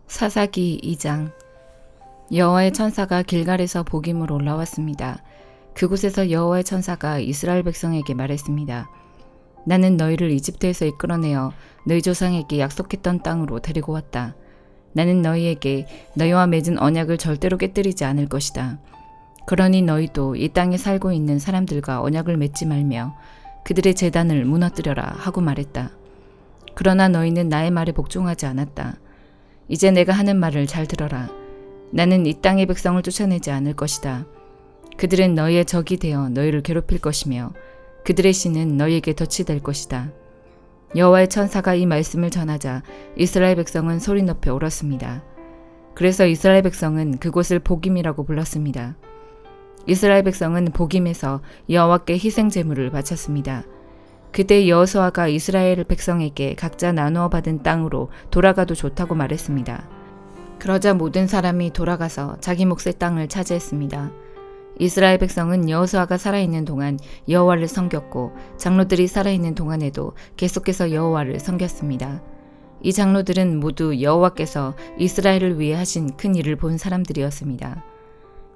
사사기 2장. 여호와의 천사가 길갈에서 복임으로 올라왔습니다. 그곳에서 여호와의 천사가 이스라엘 백성에게 말했습니다. 나는 너희를 이집트에서 이끌어내어 너희 조상에게 약속했던 땅으로 데리고 왔다. 나는 너희에게 너희와 맺은 언약을 절대로 깨뜨리지 않을 것이다. 그러니 너희도 이 땅에 살고 있는 사람들과 언약을 맺지 말며 그들의 제단을 무너뜨려라 하고 말했다. 그러나 너희는 나의 말에 복종하지 않았다. 이제 내가 하는 말을 잘 들어라. 나는 이 땅의 백성을 쫓아내지 않을 것이다. 그들은 너희의 적이 되어 너희를 괴롭힐 것이며 그들의 신은 너희에게 덫이 될 것이다. 여호와의 천사가 이 말씀을 전하자 이스라엘 백성은 소리 높여 울었습니다. 그래서 이스라엘 백성은 그곳을 복임이라고 불렀습니다. 이스라엘 백성은 복임에서 여호와께 희생 제물을 바쳤습니다. 그때 여호수아가 이스라엘 백성에게 각자 나누어 받은 땅으로 돌아가도 좋다고 말했습니다. 그러자 모든 사람이 돌아가서 자기 몫의 땅을 차지했습니다. 이스라엘 백성은 여호수아가 살아있는 동안 여호와를 섬겼고 장로들이 살아있는 동안에도 계속해서 여호와를 섬겼습니다. 이 장로들은 모두 여호와께서 이스라엘을 위해 하신 큰 일을 본 사람들이었습니다.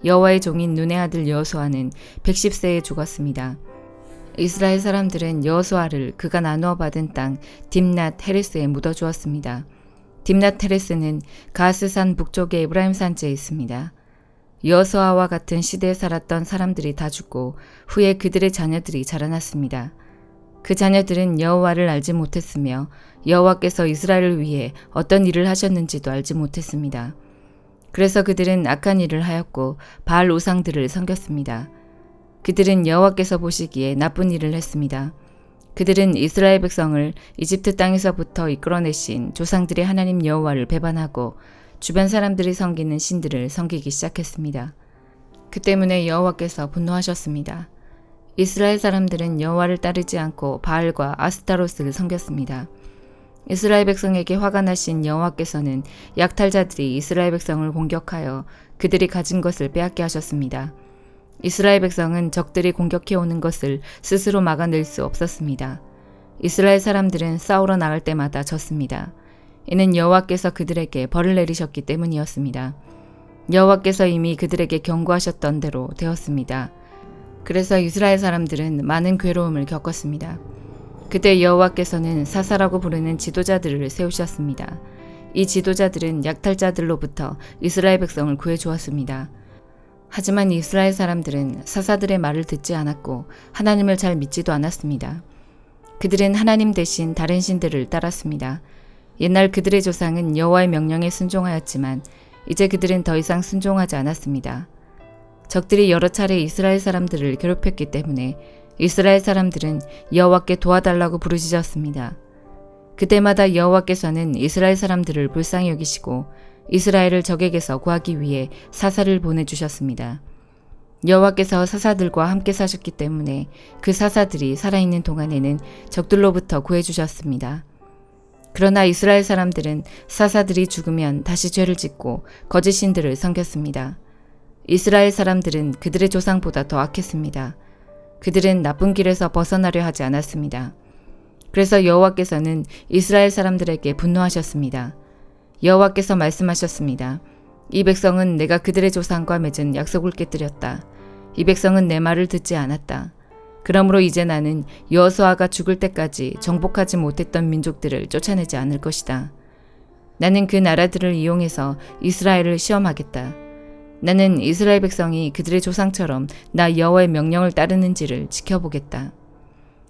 여호와의 종인 눈의 아들 여호수아는 110세에 죽었습니다. 이스라엘 사람들은 여호수아를 그가 나누어 받은 땅 딥낫 헤레스에 묻어주었습니다. 딥낫 헤레스는 가스산 북쪽의 에브라임 산지에 있습니다. 여호수아와 같은 시대에 살았던 사람들이 다 죽고 후에 그들의 자녀들이 자라났습니다. 그 자녀들은 여호와를 알지 못했으며 여호와께서 이스라엘을 위해 어떤 일을 하셨는지도 알지 못했습니다. 그래서 그들은 악한 일을 하였고 바알 우상들을 섬겼습니다. 그들은 여호와께서 보시기에 나쁜 일을 했습니다. 그들은 이스라엘 백성을 이집트 땅에서부터 이끌어내신 조상들의 하나님 여호와를 배반하고 주변 사람들이 섬기는 신들을 섬기기 시작했습니다. 그 때문에 여호와께서 분노하셨습니다. 이스라엘 사람들은 여호와를 따르지 않고 바알과 아스타롯을 섬겼습니다. 이스라엘 백성에게 화가 나신 여호와께서는 약탈자들이 이스라엘 백성을 공격하여 그들이 가진 것을 빼앗게 하셨습니다. 이스라엘 백성은 적들이 공격해오는 것을 스스로 막아낼 수 없었습니다. 이스라엘 사람들은 싸우러 나갈 때마다 졌습니다. 이는 여호와께서 그들에게 벌을 내리셨기 때문이었습니다. 여호와께서 이미 그들에게 경고하셨던 대로 되었습니다. 그래서 이스라엘 사람들은 많은 괴로움을 겪었습니다. 그때 여호와께서는 사사라고 부르는 지도자들을 세우셨습니다. 이 지도자들은 약탈자들로부터 이스라엘 백성을 구해주었습니다. 하지만 이스라엘 사람들은 사사들의 말을 듣지 않았고 하나님을 잘 믿지도 않았습니다. 그들은 하나님 대신 다른 신들을 따랐습니다. 옛날 그들의 조상은 여호와의 명령에 순종하였지만 이제 그들은 더 이상 순종하지 않았습니다. 적들이 여러 차례 이스라엘 사람들을 괴롭혔기 때문에 이스라엘 사람들은 여호와께 도와달라고 부르짖었습니다. 그때마다 여호와께서는 이스라엘 사람들을 불쌍히 여기시고 이스라엘을 적에게서 구하기 위해 사사를 보내주셨습니다. 여호와께서 사사들과 함께 사셨기 때문에 그 사사들이 살아있는 동안에는 적들로부터 구해주셨습니다. 그러나 이스라엘 사람들은 사사들이 죽으면 다시 죄를 짓고 거짓 신들을 섬겼습니다. 이스라엘 사람들은 그들의 조상보다 더 악했습니다. 그들은 나쁜 길에서 벗어나려 하지 않았습니다. 그래서 여호와께서는 이스라엘 사람들에게 분노하셨습니다. 여호와께서 말씀하셨습니다. 이 백성은 내가 그들의 조상과 맺은 약속을 깨뜨렸다. 이 백성은 내 말을 듣지 않았다. 그러므로 이제 나는 여호수아가 죽을 때까지 정복하지 못했던 민족들을 쫓아내지 않을 것이다. 나는 그 나라들을 이용해서 이스라엘을 시험하겠다. 나는 이스라엘 백성이 그들의 조상처럼 나 여호와의 명령을 따르는지를 지켜보겠다.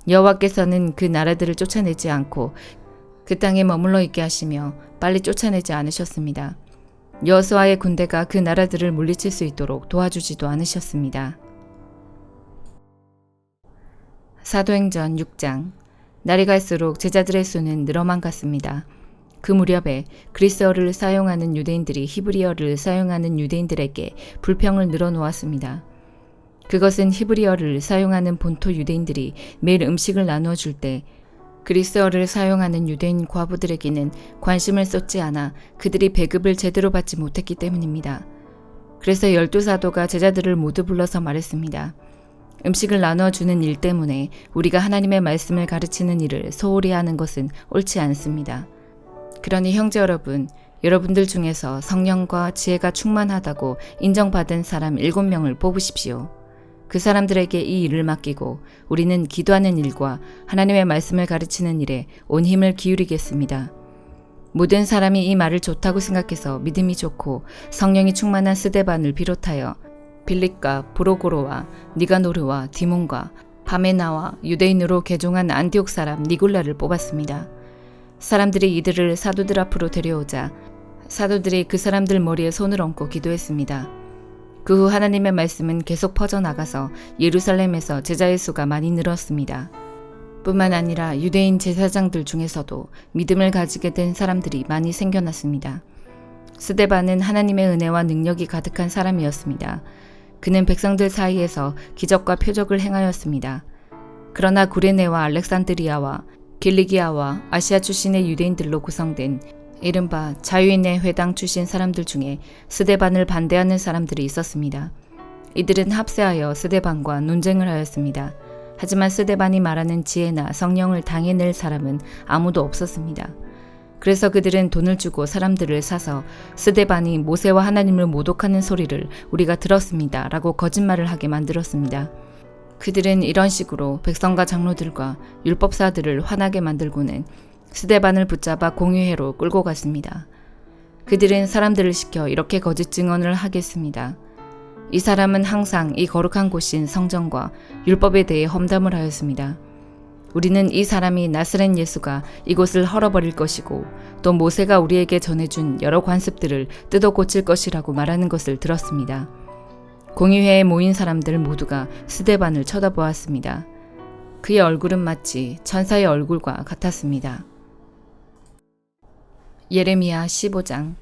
여호와께서는 그 나라들을 쫓아내지 않고 그 땅에 머물러 있게 하시며 빨리 쫓아내지 않으셨습니다. 여호수아의 군대가 그 나라들을 물리칠 수 있도록 도와주지도 않으셨습니다. 사도행전 6장. 날이 갈수록 제자들의 수는 늘어만 갔습니다. 그 무렵에 그리스어를 사용하는 유대인들이 히브리어를 사용하는 유대인들에게 불평을 늘어놓았습니다. 그것은 히브리어를 사용하는 본토 유대인들이 매일 음식을 나누어 줄 때 그리스어를 사용하는 유대인 과부들에게는 관심을 쏟지 않아 그들이 배급을 제대로 받지 못했기 때문입니다. 그래서 12사도가 제자들을 모두 불러서 말했습니다. 음식을 나누어 주는 일 때문에 우리가 하나님의 말씀을 가르치는 일을 소홀히 하는 것은 옳지 않습니다. 그러니 형제 여러분, 여러분들 중에서 성령과 지혜가 충만하다고 인정받은 사람 7명을 뽑으십시오. 그 사람들에게 이 일을 맡기고 우리는 기도하는 일과 하나님의 말씀을 가르치는 일에 온 힘을 기울이겠습니다. 모든 사람이 이 말을 좋다고 생각해서 믿음이 좋고 성령이 충만한 스데반을 비롯하여 빌립과 브로고로와 니가노르와 디몬과 바메나와 유대인으로 개종한 안디옥 사람 니골라를 뽑았습니다. 사람들이 이들을 사도들 앞으로 데려오자 사도들이 그 사람들 머리에 손을 얹고 기도했습니다. 그 후 하나님의 말씀은 계속 퍼져나가서 예루살렘에서 제자의 수가 많이 늘었습니다. 뿐만 아니라 유대인 제사장들 중에서도 믿음을 가지게 된 사람들이 많이 생겨났습니다. 스데반은 하나님의 은혜와 능력이 가득한 사람이었습니다. 그는 백성들 사이에서 기적과 표적을 행하였습니다. 그러나 구레네와 알렉산드리아와 길리기아와 아시아 출신의 유대인들로 구성된 이른바 자유인의 회당 출신 사람들 중에 스데반을 반대하는 사람들이 있었습니다. 이들은 합세하여 스데반과 논쟁을 하였습니다. 하지만 스데반이 말하는 지혜나 성령을 당해낼 사람은 아무도 없었습니다. 그래서 그들은 돈을 주고 사람들을 사서 스데반이 모세와 하나님을 모독하는 소리를 우리가 들었습니다 라고 거짓말을 하게 만들었습니다. 그들은 이런 식으로 백성과 장로들과 율법사들을 화나게 만들고는 스데반을 붙잡아 공유회로 끌고 갔습니다. 그들은 사람들을 시켜 이렇게 거짓 증언을 하겠습니다. 이 사람은 항상 이 거룩한 곳인 성전과 율법에 대해 험담을 하였습니다. 우리는 이 사람이 나스렛 예수가 이곳을 헐어버릴 것이고 또 모세가 우리에게 전해준 여러 관습들을 뜯어 고칠 것이라고 말하는 것을 들었습니다. 공유회에 모인 사람들 모두가 스데반을 쳐다보았습니다. 그의 얼굴은 마치 천사의 얼굴과 같았습니다. 예레미야 15장.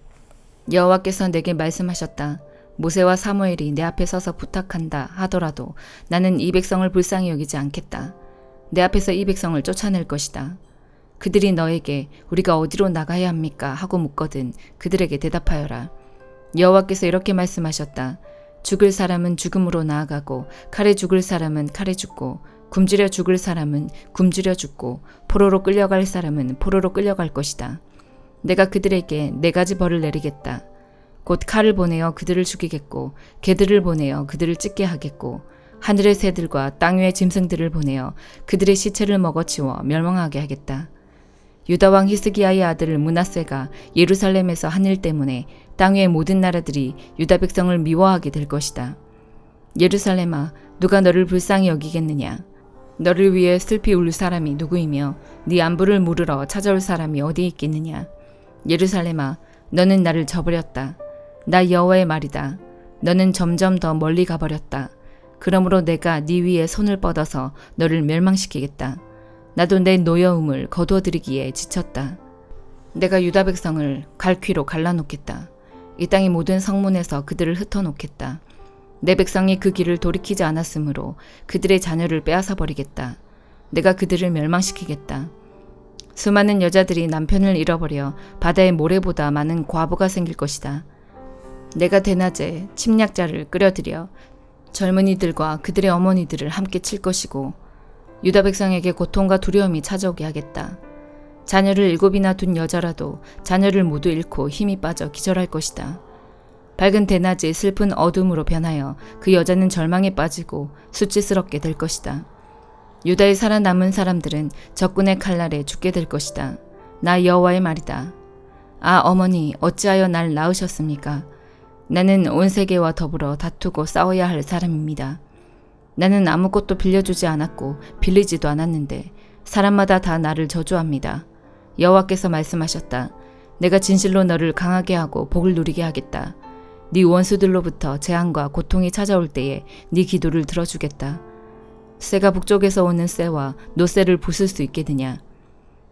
여호와께서 내게 말씀하셨다. 모세와 사무엘이 내 앞에 서서 부탁한다 하더라도 나는 이 백성을 불쌍히 여기지 않겠다. 내 앞에서 이 백성을 쫓아낼 것이다. 그들이 너에게 우리가 어디로 나가야 합니까? 하고 묻거든 그들에게 대답하여라. 여호와께서 이렇게 말씀하셨다. 죽을 사람은 죽음으로 나아가고 칼에 죽을 사람은 칼에 죽고 굶주려 죽을 사람은 굶주려 죽고 포로로 끌려갈 사람은 포로로 끌려갈 것이다. 내가 그들에게 4가지 벌을 내리겠다. 곧 칼을 보내어 그들을 죽이겠고 개들을 보내어 그들을 찢게 하겠고 하늘의 새들과 땅 위의 짐승들을 보내어 그들의 시체를 먹어치워 멸망하게 하겠다. 유다 왕 히스기야의 아들 므낫세가 예루살렘에서 한 일 때문에 땅 위의 모든 나라들이 유다 백성을 미워하게 될 것이다. 예루살렘아, 누가 너를 불쌍히 여기겠느냐? 너를 위해 슬피 울 사람이 누구이며 네 안부를 물으러 찾아올 사람이 어디 있겠느냐? 예루살렘아, 너는 나를 저버렸다. 나 여호와의 말이다. 너는 점점 더 멀리 가버렸다. 그러므로 내가 네 위에 손을 뻗어서 너를 멸망시키겠다. 나도 내 노여움을 거두어들이기에 지쳤다. 내가 유다 백성을 갈퀴로 갈라놓겠다. 이 땅의 모든 성문에서 그들을 흩어놓겠다. 내 백성이 그 길을 돌이키지 않았으므로 그들의 자녀를 빼앗아 버리겠다. 내가 그들을 멸망시키겠다. 수많은 여자들이 남편을 잃어버려 바다의 모래보다 많은 과부가 생길 것이다. 내가 대낮에 침략자를 끌어들여 젊은이들과 그들의 어머니들을 함께 칠 것이고 유다 백성에게 고통과 두려움이 찾아오게 하겠다. 자녀를 7이나 둔 여자라도 자녀를 모두 잃고 힘이 빠져 기절할 것이다. 밝은 대낮이 슬픈 어둠으로 변하여 그 여자는 절망에 빠지고 수치스럽게 될 것이다. 유다에 살아남은 사람들은 적군의 칼날에 죽게 될 것이다. 나 여호와의 말이다. 아 어머니, 어찌하여 날 낳으셨습니까? 나는 온 세계와 더불어 다투고 싸워야 할 사람입니다. 나는 아무것도 빌려주지 않았고 빌리지도 않았는데 사람마다 다 나를 저주합니다. 여호와께서 말씀하셨다. 내가 진실로 너를 강하게 하고 복을 누리게 하겠다. 네 원수들로부터 재앙과 고통이 찾아올 때에 네 기도를 들어주겠다. 새가 북쪽에서 오는 새와 노새를 부술 수 있겠느냐.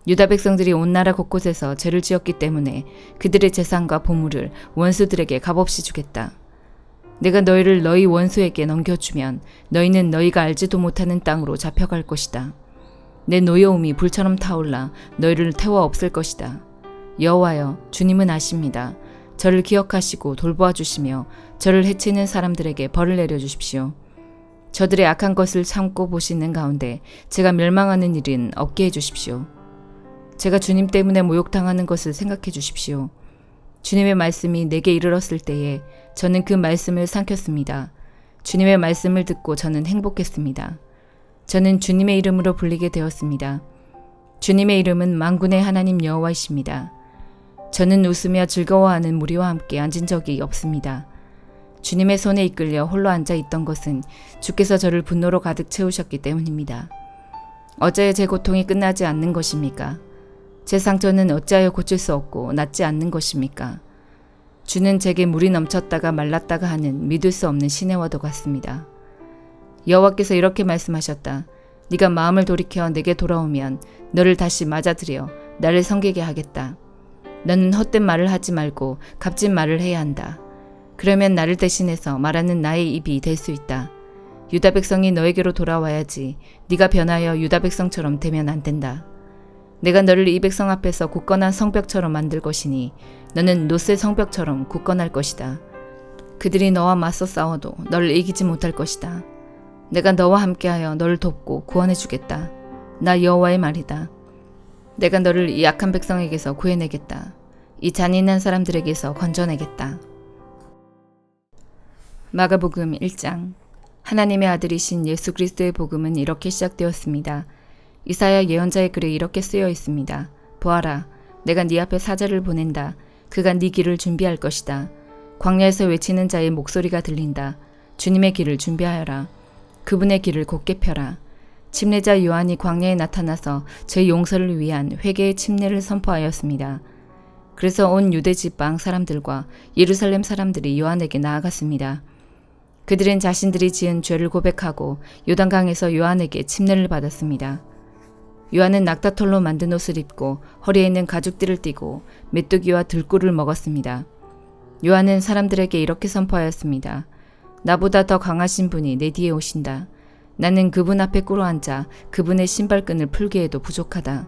유다 백성들이 온 나라 곳곳에서 죄를 지었기 때문에 그들의 재산과 보물을 원수들에게 값없이 주겠다. 내가 너희를 너희 원수에게 넘겨주면 너희는 너희가 알지도 못하는 땅으로 잡혀갈 것이다. 내 노여움이 불처럼 타올라 너희를 태워 없앨 것이다. 여호와여, 주님은 아십니다. 저를 기억하시고 돌보아 주시며 저를 해치는 사람들에게 벌을 내려주십시오. 저들의 악한 것을 참고 보시는 가운데 제가 멸망하는 일은 없게 해주십시오. 제가 주님 때문에 모욕당하는 것을 생각해 주십시오. 주님의 말씀이 내게 이르렀을 때에 저는 그 말씀을 삼켰습니다. 주님의 말씀을 듣고 저는 행복했습니다. 저는 주님의 이름으로 불리게 되었습니다. 주님의 이름은 만군의 하나님 여호와이십니다. 저는 웃으며 즐거워하는 무리와 함께 앉은 적이 없습니다. 주님의 손에 이끌려 홀로 앉아 있던 것은 주께서 저를 분노로 가득 채우셨기 때문입니다. 어찌하여 제 고통이 끝나지 않는 것입니까? 제 상처는 어찌하여 고칠 수 없고 낫지 않는 것입니까? 주는 제게 물이 넘쳤다가 말랐다가 하는 믿을 수 없는 시내와도 같습니다. 여호와께서 이렇게 말씀하셨다. 네가 마음을 돌이켜 내게 돌아오면 너를 다시 맞아들여 나를 섬기게 하겠다. 너는 헛된 말을 하지 말고 값진 말을 해야 한다. 그러면 나를 대신해서 말하는 나의 입이 될 수 있다. 유다 백성이 너에게로 돌아와야지 네가 변하여 유다 백성처럼 되면 안 된다. 내가 너를 이 백성 앞에서 굳건한 성벽처럼 만들 것이니 너는 롯의 성벽처럼 굳건할 것이다. 그들이 너와 맞서 싸워도 너를 이기지 못할 것이다. 내가 너와 함께하여 너를 돕고 구원해 주겠다. 나 여호와의 말이다. 내가 너를 이 악한 백성에게서 구해내겠다. 이 잔인한 사람들에게서 건져내겠다. 마가복음 1장. 하나님의 아들이신 예수 그리스도의 복음은 이렇게 시작되었습니다. 이사야 예언자의 글에 이렇게 쓰여 있습니다. 보아라, 내가 네 앞에 사자를 보낸다. 그가 네 길을 준비할 것이다. 광야에서 외치는 자의 목소리가 들린다. 주님의 길을 준비하여라. 그분의 길을 곧게 펴라. 침례자 요한이 광야에 나타나서 제 용서를 위한 회개의 침례를 선포하였습니다. 그래서 온 유대 지방 사람들과 예루살렘 사람들이 요한에게 나아갔습니다. 그들은 자신들이 지은 죄를 고백하고 요단강에서 요한에게 침례를 받았습니다. 요한은 낙타털로 만든 옷을 입고 허리에 있는 가죽띠를 띠고 메뚜기와 들꿀을 먹었습니다. 요한은 사람들에게 이렇게 선포하였습니다. 나보다 더 강하신 분이 내 뒤에 오신다. 나는 그분 앞에 꿇어앉아 그분의 신발끈을 풀게 해도 부족하다.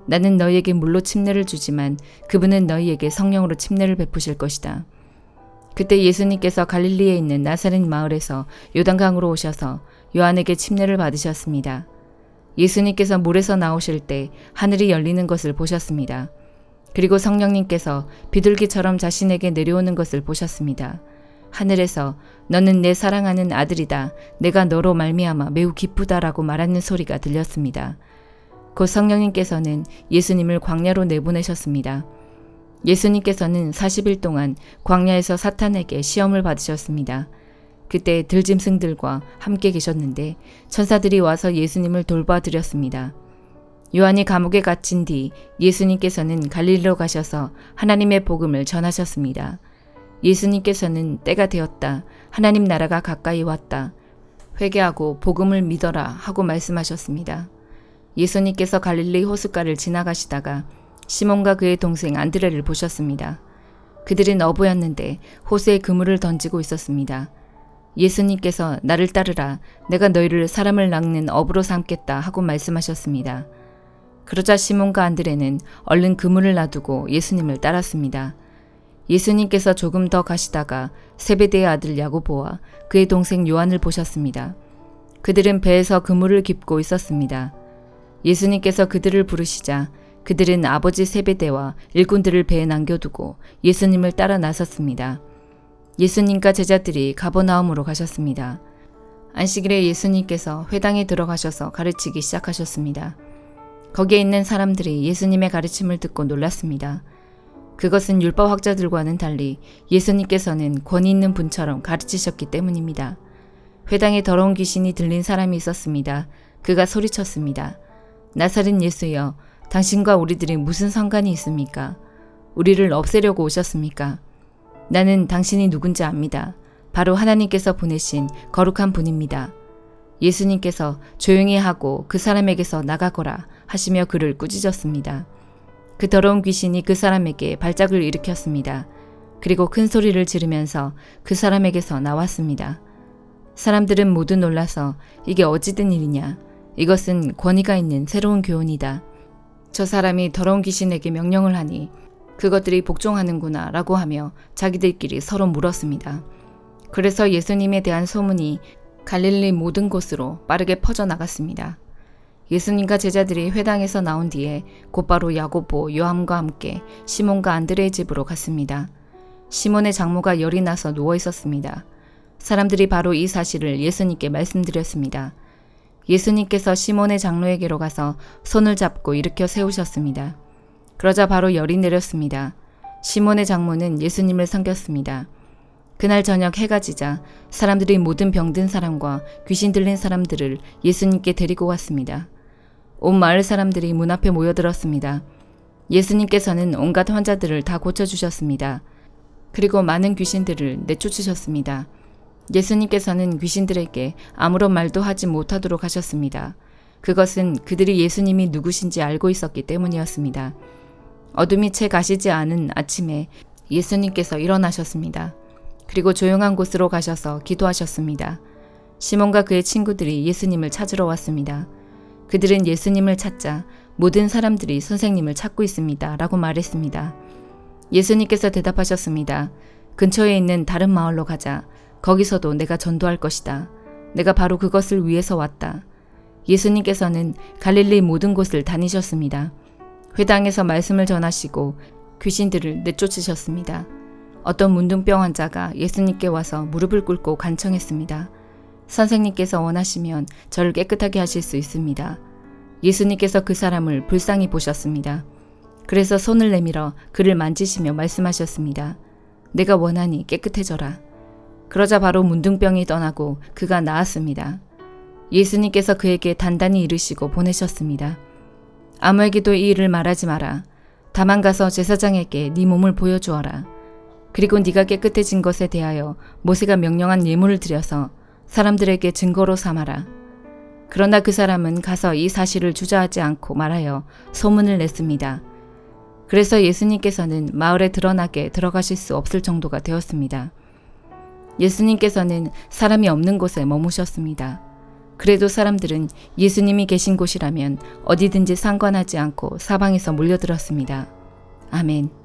나는 너희에게 물로 침례를 주지만 그분은 너희에게 성령으로 침례를 베푸실 것이다. 그때 예수님께서 갈릴리에 있는 나사렛 마을에서 요단강으로 오셔서 요한에게 침례를 받으셨습니다. 예수님께서 물에서 나오실 때 하늘이 열리는 것을 보셨습니다. 그리고 성령님께서 비둘기처럼 자신에게 내려오는 것을 보셨습니다. 하늘에서 너는 내 사랑하는 아들이다. 내가 너로 말미암아 매우 기쁘다라고 말하는 소리가 들렸습니다. 곧 성령님께서는 예수님을 광야로 내보내셨습니다. 예수님께서는 40일 동안 광야에서 사탄에게 시험을 받으셨습니다. 그때 들짐승들과 함께 계셨는데 천사들이 와서 예수님을 돌봐드렸습니다. 요한이 감옥에 갇힌 뒤 예수님께서는 갈릴리로 가셔서 하나님의 복음을 전하셨습니다. 예수님께서는 때가 되었다. 하나님 나라가 가까이 왔다. 회개하고 복음을 믿어라 하고 말씀하셨습니다. 예수님께서 갈릴리 호숫가를 지나가시다가 시몬과 그의 동생 안드레를 보셨습니다. 그들은 어부였는데 호수에 그물을 던지고 있었습니다. 예수님께서 나를 따르라. 내가 너희를 사람을 낚는 어부로 삼겠다 하고 말씀하셨습니다. 그러자 시몬과 안드레는 얼른 그물을 놔두고 예수님을 따랐습니다. 예수님께서 조금 더 가시다가 세베대의 아들 야고보와 그의 동생 요한을 보셨습니다. 그들은 배에서 그물을 깁고 있었습니다. 예수님께서 그들을 부르시자 그들은 아버지 세베대와 일꾼들을 배에 남겨두고 예수님을 따라 나섰습니다. 예수님과 제자들이 가버나움으로 가셨습니다. 안식일에 예수님께서 회당에 들어가셔서 가르치기 시작하셨습니다. 거기에 있는 사람들이 예수님의 가르침을 듣고 놀랐습니다. 그것은 율법 학자들과는 달리 예수님께서는 권위 있는 분처럼 가르치셨기 때문입니다. 회당에 더러운 귀신이 들린 사람이 있었습니다. 그가 소리쳤습니다. 나사렛 예수여, 당신과 우리들이 무슨 상관이 있습니까? 우리를 없애려고 오셨습니까? 나는 당신이 누군지 압니다. 바로 하나님께서 보내신 거룩한 분입니다. 예수님께서 조용히 하고 그 사람에게서 나가거라 하시며 그를 꾸짖었습니다. 그 더러운 귀신이 그 사람에게 발작을 일으켰습니다. 그리고 큰 소리를 지르면서 그 사람에게서 나왔습니다. 사람들은 모두 놀라서 이게 어찌 된 일이냐? 이것은 권위가 있는 새로운 교훈이다. 저 사람이 더러운 귀신에게 명령을 하니 그것들이 복종하는구나 라고 하며 자기들끼리 서로 물었습니다. 그래서 예수님에 대한 소문이 갈릴리 모든 곳으로 빠르게 퍼져나갔습니다. 예수님과 제자들이 회당에서 나온 뒤에 곧바로 야고보, 요한과 함께 시몬과 안드레의 집으로 갔습니다. 시몬의 장모가 열이 나서 누워 있었습니다. 사람들이 바로 이 사실을 예수님께 말씀드렸습니다. 예수님께서 시몬의 장로에게로 가서 손을 잡고 일으켜 세우셨습니다. 그러자 바로 열이 내렸습니다. 시몬의 장모는 예수님을 섬겼습니다. 그날 저녁 해가 지자 사람들이 모든 병든 사람과 귀신 들린 사람들을 예수님께 데리고 왔습니다. 온 마을 사람들이 문 앞에 모여들었습니다. 예수님께서는 온갖 환자들을 다 고쳐주셨습니다. 그리고 많은 귀신들을 내쫓으셨습니다. 예수님께서는 귀신들에게 아무런 말도 하지 못하도록 하셨습니다. 그것은 그들이 예수님이 누구신지 알고 있었기 때문이었습니다. 어둠이 채 가시지 않은 아침에 예수님께서 일어나셨습니다. 그리고 조용한 곳으로 가셔서 기도하셨습니다. 시몬과 그의 친구들이 예수님을 찾으러 왔습니다. 그들은 예수님을 찾자 모든 사람들이 선생님을 찾고 있습니다. 라고 말했습니다. 예수님께서 대답하셨습니다. 근처에 있는 다른 마을로 가자. 거기서도 내가 전도할 것이다. 내가 바로 그것을 위해서 왔다. 예수님께서는 갈릴리 모든 곳을 다니셨습니다. 회당에서 말씀을 전하시고 귀신들을 내쫓으셨습니다. 어떤 문둥병 환자가 예수님께 와서 무릎을 꿇고 간청했습니다. 선생님께서 원하시면 저를 깨끗하게 하실 수 있습니다. 예수님께서 그 사람을 불쌍히 보셨습니다. 그래서 손을 내밀어 그를 만지시며 말씀하셨습니다. 내가 원하니 깨끗해져라. 그러자 바로 문둥병이 떠나고 그가 나았습니다. 예수님께서 그에게 단단히 이르시고 보내셨습니다. 아무에게도 이 일을 말하지 마라. 다만 가서 제사장에게 네 몸을 보여주어라. 그리고 네가 깨끗해진 것에 대하여 모세가 명령한 예물을 드려서 사람들에게 증거로 삼아라. 그러나 그 사람은 가서 이 사실을 주저하지 않고 말하여 소문을 냈습니다. 그래서 예수님께서는 마을에 드러나게 들어가실 수 없을 정도가 되었습니다. 예수님께서는 사람이 없는 곳에 머무셨습니다. 그래도 사람들은 예수님이 계신 곳이라면 어디든지 상관하지 않고 사방에서 몰려들었습니다. 아멘.